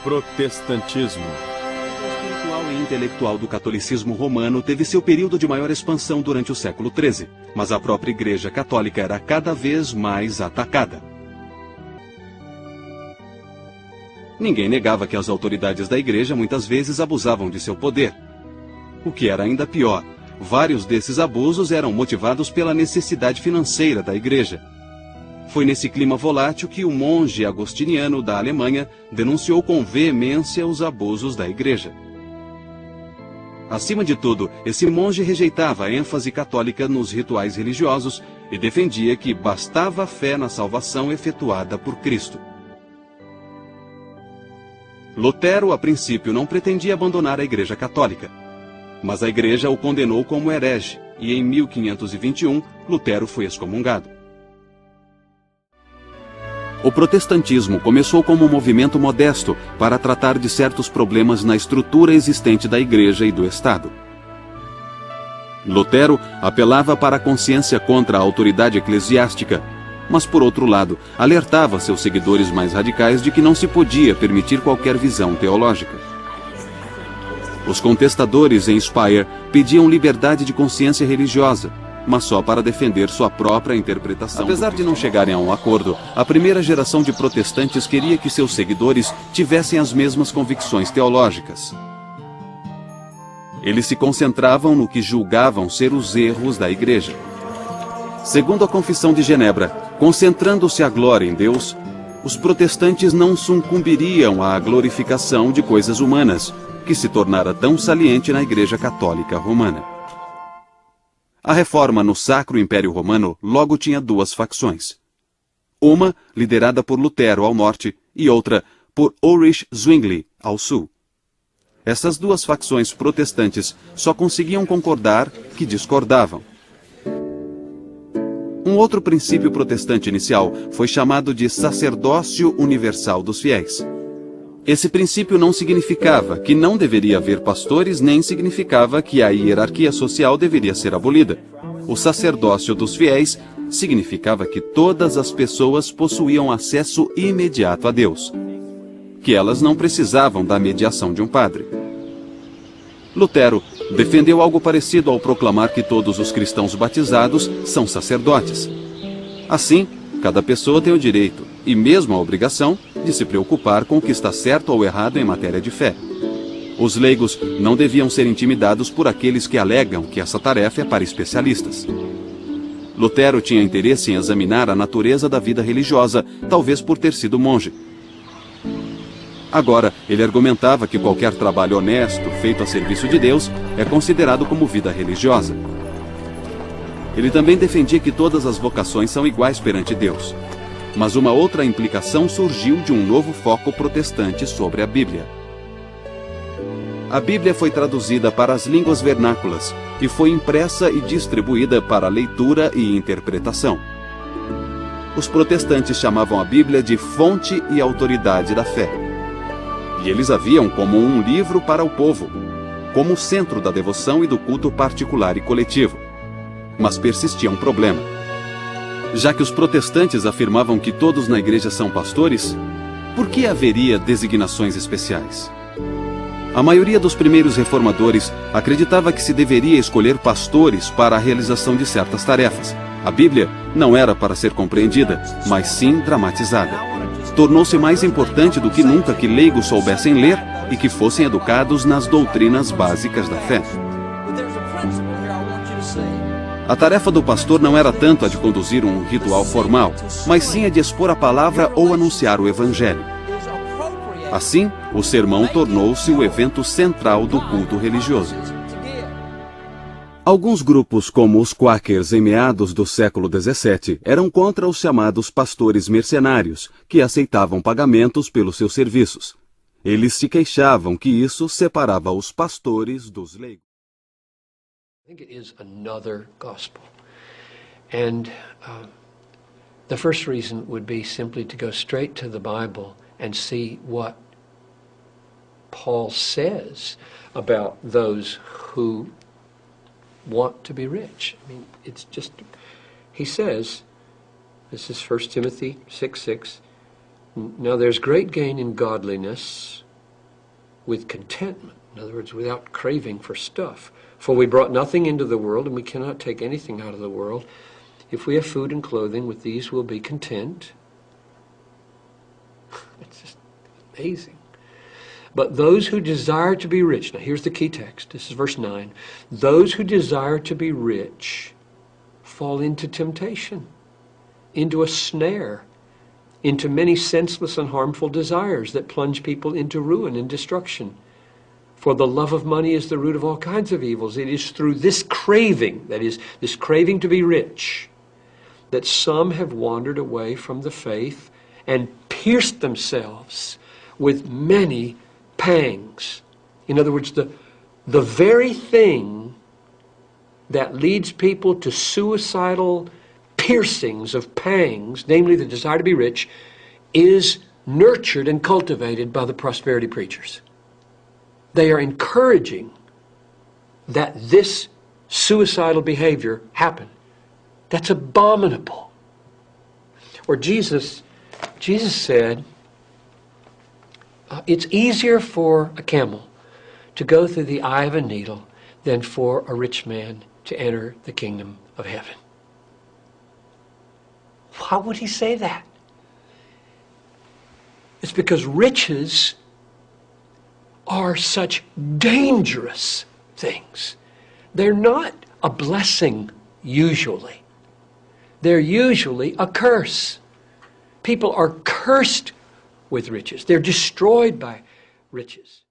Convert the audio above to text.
Protestantismo. O espiritual e intelectual do catolicismo romano teve seu período de maior expansão durante o século XIII, mas a própria Igreja Católica era cada vez mais atacada. Ninguém negava que as autoridades da Igreja muitas vezes abusavam de seu poder. O que era ainda pior, vários desses abusos eram motivados pela necessidade financeira da Igreja. Foi nesse clima volátil que o monge agostiniano da Alemanha denunciou com veemência os abusos da Igreja. Acima de tudo, esse monge rejeitava a ênfase católica nos rituais religiosos e defendia que bastava a fé na salvação efetuada por Cristo. Lutero, a princípio, não pretendia abandonar a Igreja Católica, mas a Igreja o condenou como herege e em 1521 Lutero foi excomungado. O protestantismo começou como um movimento modesto para tratar de certos problemas na estrutura existente da Igreja e do Estado. Lutero apelava para a consciência contra a autoridade eclesiástica, mas, por outro lado, alertava seus seguidores mais radicais de que não se podia permitir qualquer visão teológica. Os contestadores em Speyer pediam liberdade de consciência religiosa, mas só para defender sua própria interpretação. Apesar de não chegarem a um acordo, a primeira geração de protestantes queria que seus seguidores tivessem as mesmas convicções teológicas. Eles se concentravam no que julgavam ser os erros da Igreja. Segundo a Confissão de Genebra, concentrando-se a glória em Deus, os protestantes não sucumbiriam à glorificação de coisas humanas, que se tornara tão saliente na Igreja Católica Romana. A reforma no Sacro Império Romano logo tinha duas facções. Uma, liderada por Lutero ao norte, e outra, por Ulrich Zwingli, ao sul. Essas duas facções protestantes só conseguiam concordar que discordavam. Um outro princípio protestante inicial foi chamado de sacerdócio universal dos fiéis. Esse princípio não significava que não deveria haver pastores, nem significava que a hierarquia social deveria ser abolida. O sacerdócio dos fiéis significava que todas as pessoas possuíam acesso imediato a Deus, que elas não precisavam da mediação de um padre. Lutero defendeu algo parecido ao proclamar que todos os cristãos batizados são sacerdotes. Assim, cada pessoa tem o direito, e mesmo a obrigação, de se preocupar com o que está certo ou errado em matéria de fé. Os leigos não deviam ser intimidados por aqueles que alegam que essa tarefa é para especialistas. Lutero tinha interesse em examinar a natureza da vida religiosa, talvez por ter sido monge. Agora, ele argumentava que qualquer trabalho honesto, feito a serviço de Deus, é considerado como vida religiosa. Ele também defendia que todas as vocações são iguais perante Deus. Mas uma outra implicação surgiu de um novo foco protestante sobre a Bíblia. A Bíblia foi traduzida para as línguas vernáculas e foi impressa e distribuída para leitura e interpretação. Os protestantes chamavam a Bíblia de fonte e autoridade da fé. E eles a viam como um livro para o povo, como o centro da devoção e do culto particular e coletivo. Mas persistia um problema. Já que os protestantes afirmavam que todos na igreja são pastores, por que haveria designações especiais? A maioria dos primeiros reformadores acreditava que se deveria escolher pastores para a realização de certas tarefas. A Bíblia não era para ser compreendida, mas sim dramatizada. Tornou-se mais importante do que nunca que leigos soubessem ler e que fossem educados nas doutrinas básicas da fé. A tarefa do pastor não era tanto a de conduzir um ritual formal, mas sim a de expor a palavra ou anunciar o evangelho. Assim, o sermão tornou-se o evento central do culto religioso. Alguns grupos, como os Quakers em meados do século XVII, eram contra os chamados pastores mercenários, que aceitavam pagamentos pelos seus serviços. Eles se queixavam que isso separava os pastores dos leigos. I think it is another gospel. And the first reason would be simply to go straight to the Bible and see what Paul says about those who want to be rich. I mean, it's just, he says, this is 1 Timothy 6:6, now there's great gain in godliness, with contentment. In other words, without craving for stuff. For we brought nothing into the world, and we cannot take anything out of the world. If we have food and clothing, with these we'll be content. It's just amazing. But those who desire to be rich, now here's the key text. This is verse 9. Those who desire to be rich fall into temptation, into a snare, into many senseless and harmful desires that plunge people into ruin and destruction. For the love of money is the root of all kinds of evils. It is through this craving, that is, this craving to be rich, that some have wandered away from the faith and pierced themselves with many pangs. In other words, the very thing that leads people to suicidal piercings of pangs, namely the desire to be rich, is nurtured and cultivated by the prosperity preachers. They are encouraging that this suicidal behavior happen. That's abominable. Or Jesus said, it's easier for a camel to go through the eye of a needle than for a rich man to enter the kingdom of heaven. Why would he say that? It's because riches are such dangerous things. They're not a blessing usually. They're usually a curse. People are cursed with riches. They're destroyed by riches.